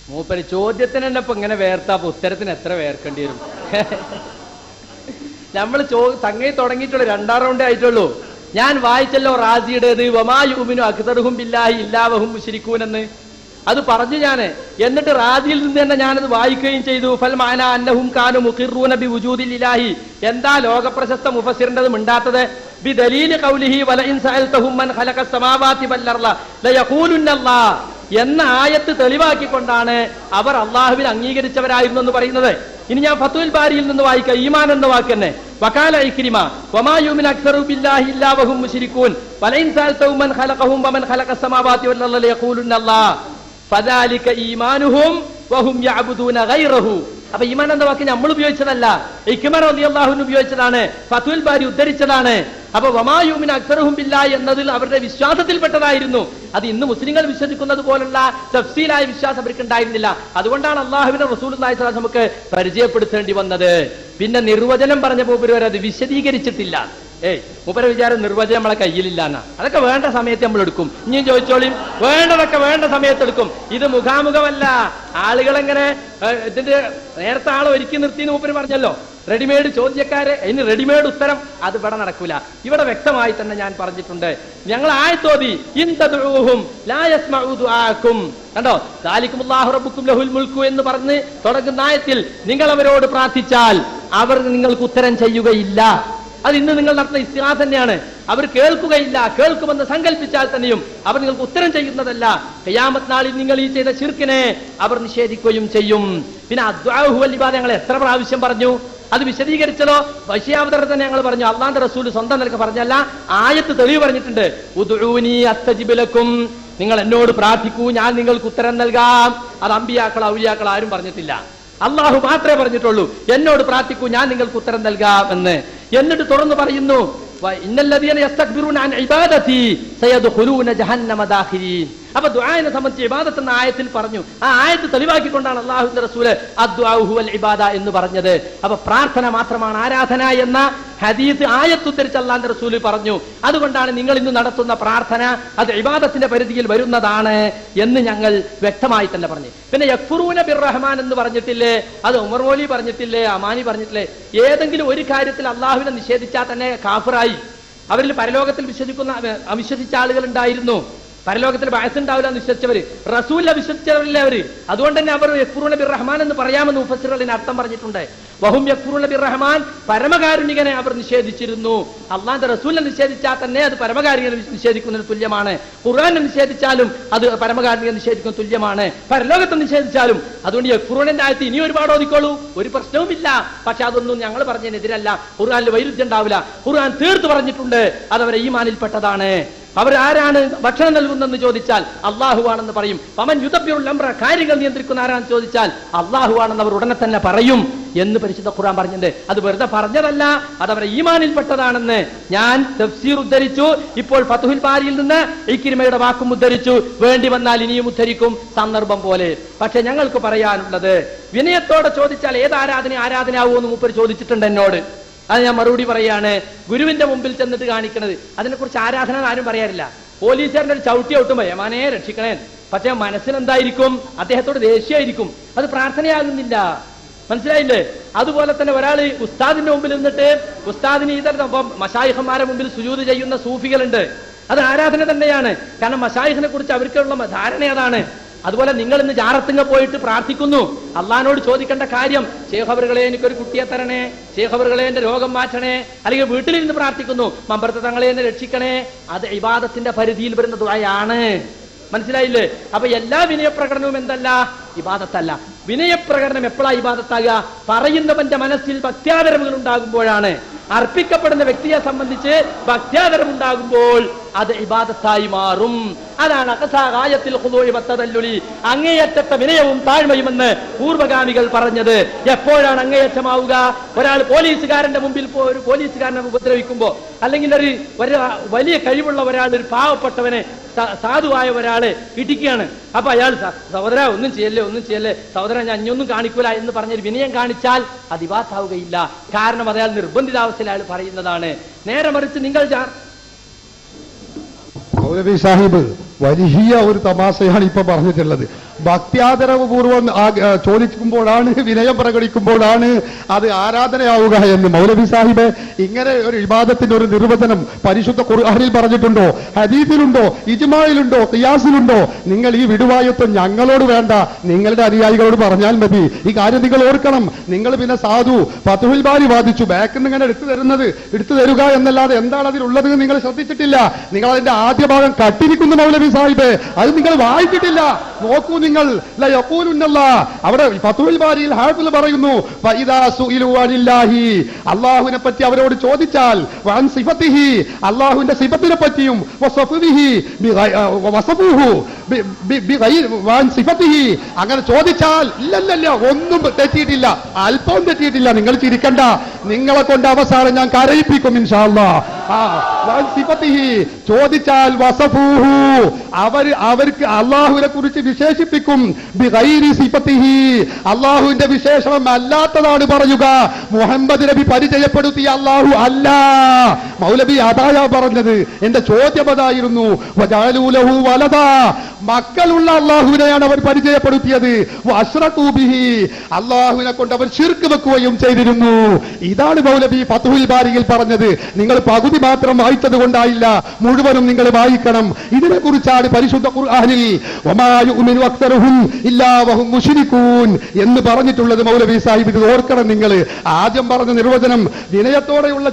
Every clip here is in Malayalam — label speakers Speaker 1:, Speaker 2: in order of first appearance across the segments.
Speaker 1: മൂപ്പര് ചോദ്യത്തിന് തന്നെ ഇപ്പൊ ഇങ്ങനെ വേർത്താ ഉത്തരത്തിന് എത്ര വേർക്കേണ്ടി വരും? നമ്മൾ സംഗതി തുടങ്ങിയിട്ടുള്ളൂ 2-ാം റൗണ്ടേ ആയിട്ടുള്ളൂ. ഞാൻ വായിച്ചല്ലോ റാസിയുടേത് വമാ യുമിനു അക്തറുഹും ബില്ലാഹി ഇല്ലാ വഹും മുശ്രികൂൻ എന്ന്. അത് പറഞ്ഞു ഞാന്. എന്നിട്ട് റാസിയിൽ നിന്ന് തന്നെ ഞാനത് വായിക്കുകയും ചെയ്തു. ഫൽ മാന അന്നഹും കാനു മുഖിറൂന ബിവുജൂദിൽ ഇലാഹി. എന്താ ലോകപ്രശസ്ത മുഫസ്സിറിന്റെത് മിണ്ടാത്തത്? ബിദലീലി ഖൗലിഹി വലഇൻ സഅൽതഹും മൻ ഖലഖസ് സമാവാതി വൽ അർള ലയഖൂലുന്നല്ലാഹ് എന്ന ആയത്ത് തെളിവാക്കിക്കൊണ്ടാണ് അവർ അള്ളാഹുവിൽ അംഗീകരിച്ചവരായിരുന്നു എന്ന് പറയുന്നത്. ഇനി ഞാൻ ഫത്ഹുൽ ബാരിയിൽ നിന്ന് വായിക്കാം. ഈമാൻ എന്ന വാക്ക് തന്നെ. വഖാല ഇക്രിമ വമാ യുമിനു അക്സറു ബില്ലാഹി ഇല്ലാ വഹും മുശ്രികൂൻ വലഇൻ സഅൽതഹും മൻ ഖലഖഹും വമൻ ഖലഖസ് സമാവാതി വൽ അർള ലയഖൂലുന്നല്ലാഹ് ഫദാലിക ഈമാനുഹും വഹും യഅബുദൂന ഗൈറഹു. അപ്പൊ ഈമാൻ എന്ന വാക്ക് നമ്മൾ ഉപയോഗിച്ചതല്ല, ഇക്രിമ റളിയല്ലാഹു അൻഹു ഉപയോഗിച്ചതാണ്, ഫത്ഹുൽ ബാരി ഉദ്ധരിച്ചതാണ്. അപ്പൊ വമാ യുമിനു അക്സറുഹും ബില്ലാഹി എന്നതിൽ അവരുടെ വിശ്വാസത്തിൽപ്പെട്ടതായിരുന്നു. അത് ഇന്ന് മുസ്ലിങ്ങൾ വിശ്വസിക്കുന്നത് പോലുള്ള തഫ്സീലായ വിശ്വാസം അവർക്ക് ഉണ്ടായിരുന്നില്ല. അതുകൊണ്ടാണ് അള്ളാഹുവിന്റെ റസൂലുള്ളാഹി സ്വല്ലല്ലാഹു അലൈഹി വസല്ലം നമുക്ക് പരിചയപ്പെടുത്തേണ്ടി വന്നത്. പിന്നെ നിർവചനം പറഞ്ഞപ്പോൾ അത് വിശദീകരിച്ചിട്ടില്ല. മൂപ്പരെ വിചാരം നിർവചനം നമ്മളെ കയ്യിലില്ല എന്നാ. അതൊക്കെ വേണ്ട സമയത്ത് നമ്മൾ എടുക്കും. ഇനിയും ചോദിച്ചോളിയും, വേണ്ടതൊക്കെ വേണ്ട സമയത്ത് എടുക്കും. ഇത് മുഖാമുഖമല്ല. ആളുകളെങ്ങനെ ഇതിന്റെ നേരത്തെ ആളെ ഒരുക്കി നിർത്തിയെന്ന് മൂപ്പര് പറഞ്ഞല്ലോ. റെഡിമെയ്ഡ് ചോദ്യക്കാരെ ഇനി റെഡിമെയ്ഡ് ഉത്തരം അത് ഇവിടെ നടക്കൂല. ഇവിടെ വ്യക്തമായി തന്നെ ഞാൻ പറഞ്ഞിട്ടുണ്ട്. ഞങ്ങൾ ആയത്തോതി ഇൻ തദ്ഉഹും ലാ യസ്മഉ ദുആഅക്കും. കണ്ടോ, ദാലികുമുല്ലാഹു റബ്ബുക്കും ലഹുൽ മുൽക്കു എന്ന് പറഞ്ഞ് തുടങ്ങുന്ന ആയത്തിൽ നിങ്ങൾ അവരോട് പ്രാർത്ഥിച്ചാൽ അവർ നിങ്ങൾക്ക് ഉത്തരം ചെയ്യുകയില്ല. അത് ഇന്ന് നിങ്ങൾ നടത്തുന്ന ഇസ്തിഗാസ തന്നെയാണ്. അവർ കേൾക്കുകയില്ല. കേൾക്കുമെന്ന് സങ്കല്പിച്ചാൽ തന്നെയും അവർ നിങ്ങൾക്ക് ഉത്തരം ചെയ്യുന്നതല്ല. ഖിയാമത്ത് നാളിൽ നിങ്ങൾ ഈ ചെയ്ത ശിർക്കിനെ അവർ നിഷേധിക്കുകയും ചെയ്യും. പിന്നെ അദ്ദുആഉ വൽ ഇബാദ ഞങ്ങൾ എത്ര പ്രാവശ്യം പറഞ്ഞു? അത് വിശദീകരിച്ചതോ വിഷയാവതരണം തന്നെ ഞങ്ങൾ പറഞ്ഞു. അള്ളാന്റെ റസൂൽ സ്വന്തം നിലക്ക് പറഞ്ഞല്ല, ആയത്ത് തെളിവ് പറഞ്ഞിട്ടുണ്ട്. ഉദ്ഉനി അസ്തജിബ് ലക്കും, നിങ്ങൾ എന്നോട് പ്രാർത്ഥിക്കൂ, ഞാൻ നിങ്ങൾക്ക് ഉത്തരം നൽകാം. അത് അമ്പിയാക്കൾ ഔലിയാക്കൾ ആരും പറഞ്ഞിട്ടില്ല. അള്ളാഹു മാത്രമേ പറഞ്ഞിട്ടുള്ളൂ എന്നോട് പ്രാർത്ഥിക്കൂ, ഞാൻ നിങ്ങൾക്ക് ഉത്തരം നൽകാം എന്ന്. എന്നിട്ട് തുറന്നു പറയുന്നു ഇന്നല്ലദീന യസ്തക്ബിറൂന അൻ ഇബാദതി സയദ്ഖുലൂന ജഹന്നമ ദാഖിരീൻ. അപ്പൊ ദുആനെ സംബന്ധിച്ച് ഇബാദത്ത് എന്ന ആയത്തിൽ പറഞ്ഞു. ആ ആയത്ത് തെളിവാക്കിക്കൊണ്ടാണ് അല്ലാഹുവിന്റെ റസൂൽ അദ്ദുആഉ ഹുവൽ ഇബാദ എന്ന് പറഞ്ഞത്. അപ്പൊ പ്രാർത്ഥന മാത്രമാണ് ആരാധന എന്ന ഹദീസ് ആയത്ത് ഉദ്ധരിച്ച് അല്ലാഹുവിന്റെ റസൂൽ പറഞ്ഞു. അതുകൊണ്ടാണ് നിങ്ങൾ ഇന്ന് നടത്തുന്ന പ്രാർത്ഥന അത് ഇബാദത്തിന്റെ പരിധിയിൽ വരുന്നതാണ് എന്ന് ഞങ്ങൾ വ്യക്തമായി തന്നെ പറഞ്ഞു. പിന്നെ യക്ഫുറൂന ബിർറഹ്മാൻ എന്ന് പറഞ്ഞിട്ടില്ലേ? അത് ഉമർ മൗലവി പറഞ്ഞിട്ടില്ലേ? അമാനി പറഞ്ഞിട്ടില്ലേ? ഏതെങ്കിലും ഒരു കാര്യത്തിൽ അള്ളാഹുവിനെ നിഷേധിച്ചാൽ തന്നെ കാഫിറായി. അവരിൽ പരലോകത്തിൽ അവിശ്വസിച്ച ആളുകൾ ഉണ്ടായിരുന്നു. പരലോകത്തിൽ ബഅസ് ഉണ്ടാവില്ല എന്ന് വിശ്വസിച്ചവര്, റസൂലിനെ വിശ്വസിച്ചവരില്ലേ അവര്. അതുകൊണ്ട് തന്നെ അവർ യക്ഫുറൂന ബിർറഹ്മാൻ എന്ന് പറയാമെന്ന് മുഫസ്സിറുകൾ അർത്ഥം പറഞ്ഞിട്ടുണ്ട്. വഹും യക്ഫുറൂന ബിർറഹ്മാൻ, പരമകാരുണികനെ അവർ നിഷേധിച്ചിരുന്നു. അള്ളാഹുവിന്റെ റസൂലിനെ നിഷേധിച്ചാൽ തന്നെ അത് പരമകാരുണികനെ നിഷേധിക്കുന്നതിന് തുല്യമാണ്. ഖുർആനെ നിഷേധിച്ചാലും അത് പരമകാരുണികനെ നിഷേധിക്കുന്ന തുല്യമാണ്. പരലോകത്തെ നിഷേധിച്ചാലും. അതുകൊണ്ട് യക്ഫുറൂനന്റെ ആയത്ത് ഇനി ഒരുപാട് ഓതിക്കോളൂ, ഒരു പ്രശ്നവുമില്ല. പക്ഷെ അതൊന്നും ഞങ്ങൾ പറഞ്ഞതിനെതിരല്ല. ഖുർആനിൽ വൈരുദ്ധ്യം ഉണ്ടാവില്ല. ഖുർആൻ തീർത്ത് പറഞ്ഞിട്ടുണ്ട് അതവരെ ഈമാനിൽപ്പെട്ടതാണ്. അവരാരാണ് ഭക്ഷണം നൽകുന്നെന്ന് ചോദിച്ചാൽ അള്ളാഹുവാണെന്ന് പറയും. പമൻ യുദബ്ബിറുൽ അംറ, കാര്യങ്ങൾ നിയന്ത്രിക്കുന്ന ആരാണെന്ന് ചോദിച്ചാൽ അള്ളാഹുവാണെന്ന് അവർ ഉടനെ തന്നെ പറയും എന്ന് പരിശുദ്ധ ഖുർആൻ പറഞ്ഞിട്ടുണ്ട്. അത് വെറുതെ പറഞ്ഞതല്ല, അതവരെ ഈമാനിൽപ്പെട്ടതാണെന്ന് ഞാൻ തഫ്സീർ ഉദ്ധരിച്ചു. ഇപ്പോൾ ഫത്ഹുൽ ബാരിയിൽ നിന്ന് ഇക്രിമയുടെ വാക്കും ഉദ്ധരിച്ചു. വേണ്ടി വന്നാൽ ഇനിയും ഉദ്ധരിക്കും സന്ദർഭം പോലെ. പക്ഷെ ഞങ്ങൾക്ക് പറയാനുള്ളത്, വിനയത്തോടെ ചോദിച്ചാൽ ഏത് ആരാധനയാവൂ എന്ന് മൂപ്പർ ചോദിച്ചിട്ടുണ്ട് എന്നോട്. അത് ഞാൻ മറുപടി പറയാണ്. ഗുരുവിന്റെ മുമ്പിൽ ചെന്നിട്ട് കാണിക്കണത് അതിനെക്കുറിച്ച് ആരാധന ആരും പറയാറില്ല. പോലീസുകാരൻ്റെ ഒരു ചവിട്ടി ഔട്ടുമ്പോ യമാനെ രക്ഷിക്കണേ, പക്ഷെ മനസ്സിനെന്തായിരിക്കും? അദ്ദേഹത്തോട് ദേഷ്യമായിരിക്കും. അത് പ്രാർത്ഥനയാകുന്നില്ല. മനസ്സിലായില്ലേ? അതുപോലെ തന്നെ ഒരാള് ഉസ്താദിന്റെ മുമ്പിൽ നിന്നിട്ട് ഉസ്താദിന് മശായിഖന്മാരെ മുമ്പിൽ സുജൂദ് ചെയ്യുന്ന സൂഫികളുണ്ട്. അത് ആരാധന തന്നെയാണ്. കാരണം മശായിഖിനെ കുറിച്ച് അവർക്കുള്ള ധാരണ അതാണ്. അതുപോലെ നിങ്ങൾ ഇന്ന് ജാറത്തുങ്ങ പോയിട്ട് പ്രാർത്ഥിക്കുന്നു, അള്ളഹാനോട് ചോദിക്കേണ്ട കാര്യം ശേഖ് അവറുകളെ എനിക്കൊരു കുട്ടിയെ തരണേ, ശേഖ് അവറുകളെ എന്റെ രോഗം മാറ്റണേ, അല്ലെങ്കിൽ വീട്ടിലിരുന്ന് പ്രാർത്ഥിക്കുന്നു മമ്പർത്ത തങ്ങളെ എന്നെ രക്ഷിക്കണേ. അത് ഇബാദത്തിന്റെ പരിധിയിൽ വരുന്ന ദുആയാണ്. മനസ്സിലായില്ലേ? അപ്പൊ എല്ലാ വിനയപ്രകടനവും എന്തല്ല? ഇബാദത്തല്ല. വിനയപ്രകടനം എപ്പോഴാ ഇബാദത്താകുക? പറയുന്നവന്റെ മനസ്സിൽ ഭക്ത്യാദരവുകൾ ഉണ്ടാകുമ്പോഴാണ്. അർപ്പിക്കപ്പെടുന്ന വ്യക്തിയെ സംബന്ധിച്ച് ഭക്ത്യാദരം ഉണ്ടാകുമ്പോൾ അത് ഇബാദത്തായി മാറും. അതാണ് അഖസാഗായത്തിൽ ഖുദൂഇ വത്തദല്ലുലി, അങ്ങേയറ്റത്തെ വിനയവും താഴ്മയുമെന്ന് പൂർവ്വഗാമികൾ പറഞ്ഞത്. എപ്പോഴാണ് അങ്ങേയറ്റമാവുക? ഒരാൾ പോലീസുകാരന്റെ മുമ്പിൽ ഒരു പോലീസുകാരനെ ഉപദ്രവിക്കുമ്പോ, അല്ലെങ്കിൽ ഒരു വലിയ കഴിവുള്ള ഒരാൾ ഒരു പാവപ്പെട്ടവനെ സാധുവായ ഒരാളെ ഇടിക്കുകയാണ്. അപ്പൊ അയാൾ സഹോദര ഒന്നും ചെയ്യല്ലേ സഹോദര ഞാൻ ഇനിയൊന്നും കാണിക്കൂല എന്ന് പറഞ്ഞൊരു വിനയം കാണിച്ചാൽ അത് ഇബാദത്താവുകയില്ല. കാരണം അത് അയാൾ നിർബന്ധിതാവസ്ഥയിൽ അയാൾ പറയുന്നതാണ്. നേരെ മറിച്ച് നിങ്ങൾ
Speaker 2: മൗലവി സാഹിബ് വലിയ ഒരു തമാശയാണ് ഇപ്പൊ പറഞ്ഞിട്ടുള്ളത്. ഭക്ത്യാദരവപൂർവ്വം ചോദിക്കുമ്പോഴാണ്, വിനയം പ്രകടിക്കുമ്പോഴാണ് അത് ആരാധനയാവുക എന്ന്. മൗലവി സാഹിബ്, ഇങ്ങനെ ഒരു ഇബാദത്തിന്റെ ഒരു നിർവചനം പരിശുദ്ധ ഖുർആനിൽ പറഞ്ഞിട്ടുണ്ടോ? ഹദീസിലുണ്ടോ? ഇജ്മായിലുണ്ടോ? ഖിയാസിലുണ്ടോ? നിങ്ങൾ ഈ വിടുവായത്വം ഞങ്ങളോട് വേണ്ട, നിങ്ങളുടെ അനുയായികളോട് പറഞ്ഞാൽ മതി. ഈ കാര്യം നിങ്ങൾ ഓർക്കണം. നിങ്ങൾ പിന്നെ സാധു ഫത്ഹുൽ ബാരി വാദിച്ചു, ബാക്കിൽ നിന്ന് ഇങ്ങനെ എടുത്തു തരുക എന്നല്ലാതെ എന്താണ് അതിലുള്ളത് നിങ്ങൾ ശ്രദ്ധിച്ചിട്ടില്ല. നിങ്ങൾ അതിന്റെ ആദ്യ ഭാഗം കട്ടിരിക്കുന്നു മൗലവി സാഹിബ്, അത് നിങ്ങൾ വായിച്ചിട്ടില്ല. നോക്കൂ നിങ്ങൾ, അവിടെ ഫത്ഹുൽ ബാരിയിൽ ഹാഫിൾ പറയുന്നു, അല്ലാഹുവിനെ പറ്റി അവരോട് ചോദിച്ചാൽ, അല്ലാഹുവിന്റെ സിഫത്തിനെ പറ്റിയും അങ്ങനെ ചോദിച്ചാൽ, ഇല്ലല്ല ഒന്നും തെറ്റിയിട്ടില്ല, അല്പവും തെറ്റിയിട്ടില്ല. നിങ്ങൾ ചിരിക്കണ്ട, നിങ്ങളെ കൊണ്ട് അവസാനം ഞാൻ കരയിപ്പിക്കും ഇൻഷാ അല്ലാഹ്. ചോദിച്ചാൽ വസഫൂഹു, അവർക്ക് അള്ളാഹുവിനെ കുറിച്ച് വിശേഷിപ്പിക്കും. അള്ളാഹുവിന്റെ വിശേഷണം അല്ലാത്തതാണ് പറയുക. മുഹമ്മദ് നബി പരിചയപ്പെടുത്തിയ അള്ളാഹു അല്ല. മൗലവി അതായാ പറഞ്ഞത്. എന്റെ ചോദ്യം അതായിരുന്നു. മക്കളുള്ള അള്ളാഹുവിനെയാണ് അവർ പരിചയപ്പെടുത്തിയത്. അള്ളാഹുവിനെ കൊണ്ട് അവർ ശിർക്ക് വെക്കുകയും ചെയ്തിരുന്നു. ഇതാണ് മൗലവി ഫത്ഹുൽ ബാരിയിൽ പറഞ്ഞത്. നിങ്ങൾ പകുതി മാത്രം വായിച്ചത് കൊണ്ടായില്ല, മുഴുവനും നിങ്ങൾ വായിക്കണം. ഇതിനെ കുറിച്ചാണ് പരിശുദ്ധ ഖുർആനിൽ വമാ യുഅ്മിനു അക്തറുഹും ഇല്ലാ വഹും മുശ്രികൂൻ എന്ന് പറഞ്ഞിട്ടുള്ളത്. മൗലവി സാഹിബ്, ഇത് ഓർക്കണം നിങ്ങൾ. ആദ്യം പറഞ്ഞ നിർവചനം വിനയത്തോടെയുള്ള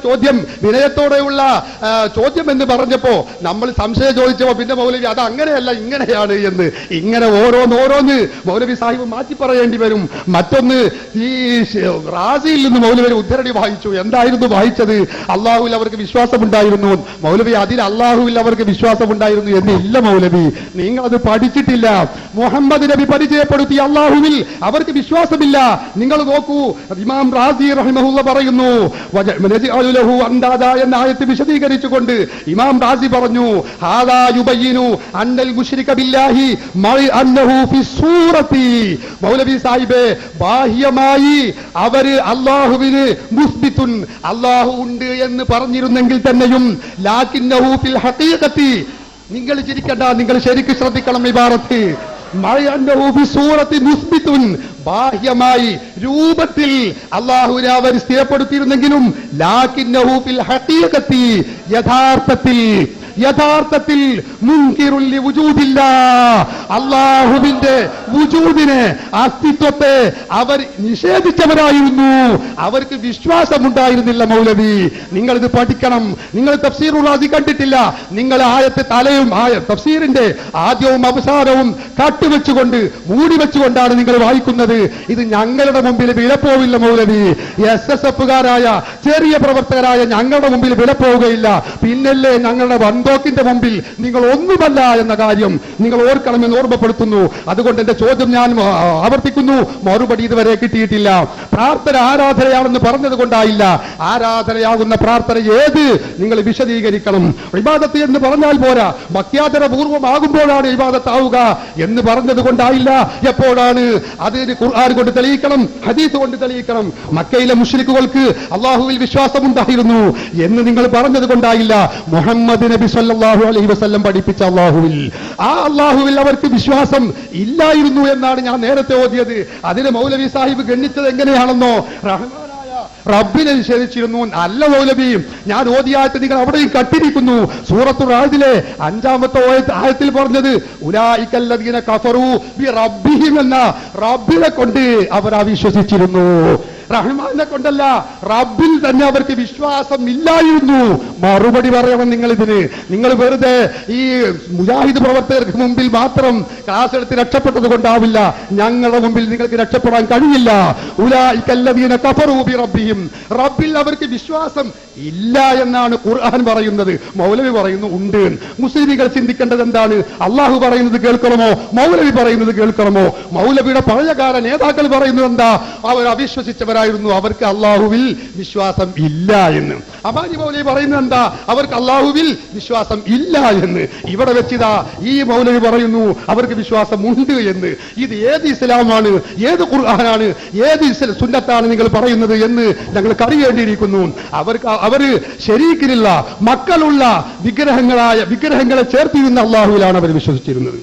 Speaker 2: ചോദ്യം എന്ന് പറഞ്ഞപ്പോ നമ്മൾ സംശയം ചോദിച്ചപ്പോ പിന്നെ മൗലവി അത് അങ്ങനെയല്ല ഇങ്ങനെയാണ് എന്ന്, ഇങ്ങനെ ഓരോന്ന് മൗലവി സാഹിബ് മാറ്റി പറയേണ്ടി വരും. മറ്റൊന്ന്, ഈ റാസിയിൽ നിന്ന് മൗലവി ഉദ്ധരണി വായിച്ചു. എന്തായിരുന്നു വായിച്ചത്? അള്ളാഹുവിൽ അവർക്ക് വിശ്വാസമുണ്ടായിരുന്നു. മൗലവി അതിൽ അള്ളാഹുവിൽ അവർക്ക് വിശ്വാസമുണ്ടായിരുന്നു എന്നില്ല മൗലവി, നിങ്ങൾ അത് പഠിച്ചിട്ടില്ല. മുഹമ്മദ് നബി പരിചയപ്പെടുത്തിയ അള്ളാഹുവിൽ അവർക്ക് വിശ്വാസമില്ല. നിങ്ങൾ നോക്കൂ, ഇമാം റാസി റഹിമഹുല്ല പറയുന്നു, എന്ന ആയത്ത് വിശദീകരിച്ചുകൊണ്ട് ഇമാം റാസി പറഞ്ഞു, ഹാദാ യുബയ്യിനു അന്നൽ മുശ്രിക ബില്ലാഹി അന്നഹു ഫി സൂറത്തി. മൗലവി സാഹിബേ, ബാഹ്യമായി അവര് അള്ളാഹുവിന് മുസ്ബിത്തുൻ, അള്ളാഹു ഉണ്ട് എന്ന് പറഞ്ഞിരുന്നെങ്കിൽ തന്നെയും ലാകിന്നഹു ഫിൽ ഹഖീഖത്തി, നിങ്ങൾ ചിരിക്കണ്ട, നിങ്ങൾ ശരിക്കും ശ്രദ്ധിക്കണം ഇബാറത്ത്. ബാഹ്യമായി രൂപത്തിൽ അള്ളാഹുവിനെ അവർ സ്ഥിരപ്പെടുത്തിയിരുന്നെങ്കിലും ലാകിന്നഹു ഫിൽ ഹഖീഖത്തി, യഥാർത്ഥത്തിൽ മുൻകിറുൽ ലിവുജൂദില്ലാ, അള്ളാഹുവിന്റെ വുജൂദിനെ, അസ്തിത്വത്തെ അവർ നിഷേധിച്ചവരായിരുന്നു. അവർക്ക് വിശ്വാസമുണ്ടായിരുന്നില്ല മൗലവി. നിങ്ങൾ ഇത് പഠിക്കണം. നിങ്ങൾ തഫ്സീറുൽ റാസി കണ്ടിട്ടില്ല. നിങ്ങൾ ആയത്തെ തലയും തഫ്സീറിന്റെ ആദ്യവും അവസാനവും കട്ടുവെച്ചുകൊണ്ട് മൂടി വെച്ചുകൊണ്ടാണ് നിങ്ങൾ വായിക്കുന്നത്. ഇത് ഞങ്ങളുടെ മുമ്പിൽ വിലപ്പോവില്ല മൗലവി. SSF-കാരായ ചെറിയ പ്രവർത്തകരായ ഞങ്ങളുടെ മുമ്പിൽ വിലപ്പോവുകയില്ല. പിന്നല്ലേ ഞങ്ങളുടെ വന്തോക്കിന്റെ മുമ്പിൽ നിങ്ങൾ ഒന്നുമല്ല എന്ന കാര്യം നിങ്ങൾ ഓർക്കണമെന്ന് ഓർമ്മപ്പെടുത്തുന്നു. അതുകൊണ്ട് എന്റെ ചോദ്യം ഞാൻ ആവർത്തിക്കുന്നു, മറുപടി ഇതുവരെ കിട്ടിയിട്ടില്ല. പ്രാർത്ഥന ആരാധനയാണെന്ന് പറഞ്ഞത് കൊണ്ടായില്ല. ആരാധനയാകുന്ന പ്രാർത്ഥന ഏത് നിങ്ങൾ വിശദീകരിക്കണം. ഇബാദത്ത് എന്ന് പറഞ്ഞാൽ പോരാ, ഭക്ത്യാദരപൂർവമാകുമ്പോഴാണ് ഇബാദത്താവുക എന്ന് പറഞ്ഞത് കൊണ്ടായില്ല. എപ്പോഴാണ്? അതിന് ഖുർആൻ കൊണ്ട് തെളിയിക്കണം, ഹദീസ് കൊണ്ട് തെളിയിക്കണം. മക്കയിലെ മുശ്രിക്കുകൾക്ക് അള്ളാഹുവിൽ വിശ്വാസമുണ്ടായിരുന്നു എന്ന് നിങ്ങൾ പറഞ്ഞത് കൊണ്ടായില്ല. മുഹമ്മദ് നബി സല്ലല്ലാഹു അലൈഹി വസല്ലം പഠിപ്പിച്ച അള്ളാഹുവിൽ, ആ അള്ളാഹുവിൽ അവർക്ക് വിശ്വാസം ഇല്ലായിരുന്നു എന്നാണ് ഞാൻ നേരത്തെ ഓതിയത്. അതിന് മൗലവി സാഹിബ് ഗണ്ണിച്ചത് എങ്ങനെയാണെന്നോ, റബ്ബിനെ നിഷേധിച്ചിരുന്നു. അല്ല മൗലവി, ഞാൻ ഓതിയായിട്ട് നിങ്ങൾ അവിടെയും കട്ടിരിക്കുന്നു. സൂറത്തുൽ റഅദിലെ 5-ാമത്തെ ആയത്തിൽ പറഞ്ഞത് ഉലൈകല്ലദീന കഫറു ബി റബ്ബിഹിം എന്ന റബ്ബിനെ കൊണ്ട് അവർ അവിശ്വസിച്ചിരുന്നു. റഹ്മാനെ കൊണ്ടല്ല, റബ്ബിൽ തന്നെ അവർക്ക് വിശ്വാസം ഇല്ലായിരുന്നു. മറുപടി പറയണം നിങ്ങൾ ഇതിന്. നിങ്ങൾ വെറുതെ ഈ മുജാഹിദ് പ്രവർത്തകർക്ക് മുമ്പിൽ മാത്രം ക്ലാസ് എടുത്ത് രക്ഷപ്പെട്ടത് കൊണ്ടാവില്ല. ഞങ്ങളുടെ മുമ്പിൽ നിങ്ങൾക്ക് രക്ഷപ്പെടാൻ കഴിയില്ല. ഉലൈകല്ലദീന കഫറു ബി റബ്ബിഹിം, റബ്ബിൽ അവർക്ക് വിശ്വാസം ഇല്ല എന്നാണ് ഖുർആൻ പറയുന്നത്. മൗലവി പറയുന്നു ഉണ്ട്. മുസ്ലിമികൾ ചിന്തിക്കേണ്ടത് എന്താണ്? അള്ളാഹു പറയുന്നത് കേൾക്കണമോ, മൗലവി പറയുന്നത് കേൾക്കണമോ? മൗലവിയുടെ പഴയകാല നേതാക്കൾ പറയുന്നത് എന്താ? അവർ അവിശ്വസിച്ചവരാണ്. പറയുകയായിരുന്നു അവർക്ക് അള്ളാഹുവിൽ വിശ്വാസം ഇല്ല എന്ന്. അമാനി മൗലവി പറയുന്നത് എന്താ? അവർക്ക് അള്ളാഹുവിൽ വിശ്വാസം ഇല്ല എന്ന്. ഇവിടെ വെച്ചിതാ ഈ മൗലവി പറയുന്നു അവർക്ക് വിശ്വാസമുണ്ട് എന്ന്. ഇത് ഏത് ഇസ്ലാമാണ്, ഏത് ഖുർആനാണ്, ഏത് സുന്നത്താണ് നിങ്ങൾ പറയുന്നത് എന്ന് ഞങ്ങൾക്ക് അറിയേണ്ടിയിരിക്കുന്നു. അവര് ശരീക്കിലുള്ള മക്കളുള്ള വിഗ്രഹങ്ങളെ ചേർത്തിരുന്ന അള്ളാഹുവിലാണ് അവർ വിശ്വസിച്ചിരുന്നത്.